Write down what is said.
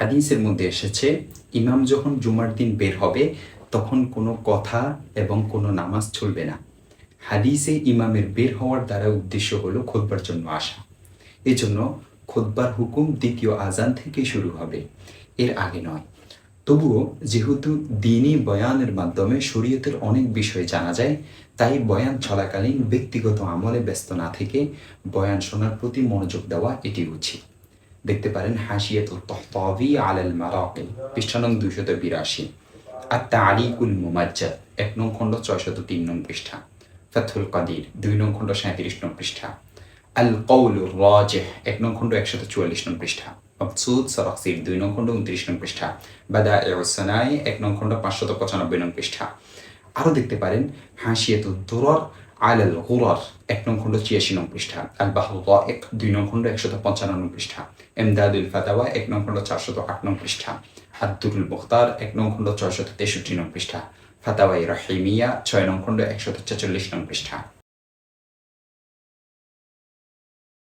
হাদিসের মধ্যে এসেছে ইমাম যখন জুমার দিন বের হবে তখন কোনো কথা এবং কোনো নামাজ চলবে না। হাদিসে ইমামের বের হওয়ার দ্বারা উদ্দেশ্য হলো খুতবার জন্য আসা। এজন্য খুতবার হুকুম দ্বিতীয় আজান থেকে শুরু হবে, এর আগে নয়। তবুও যেহেতু দ্বীনি বয়ানের মাধ্যমে শরীয়তের অনেক বিষয় জানা যায়, তাই বয়ান চলাকালীন ব্যক্তিগত আমলে ব্যস্ত না থেকে বয়ান শোনার প্রতি মনোযোগ দেওয়া এটি উচিত। দেখতে পারেন হাসিয়াতুল তহতাবি আলাল মারাকিব, পৃষ্ঠা নং 282। আর তারিকুল মুমাজ্জাদ 1 নং খণ্ড 603 নং পৃষ্ঠা। ফাতহুল কাদির 2 নং খণ্ড 37 নং পৃষ্ঠা। আল কওলুর রাজিহ 1 নং খণ্ড 144 নং পৃষ্ঠা। মকসুদ সারাসির 2 নং খণ্ড 29 নং পৃষ্ঠা। বাদাইউস সানাই 1 নং খণ্ড 595 নং পৃষ্ঠা। আরও দেখতে পারেন হাসিয়াতুদ দুরার আলাল গুরার 1 নং খণ্ড 86 নং পৃষ্ঠা। আল বাহরুল রাইক 2 নং খণ্ড 155 নং পৃষ্ঠা। ইমদাদুল ফাতাওয়া 1 নং খণ্ড 408 নং পৃষ্ঠা। আদ-দুরুল মুখতার 1 নং খণ্ড 663 নং পৃষ্ঠা। ফাতাওয়ায়ে রাহিমিয়া 6 নং খণ্ড 146 নং পৃষ্ঠা।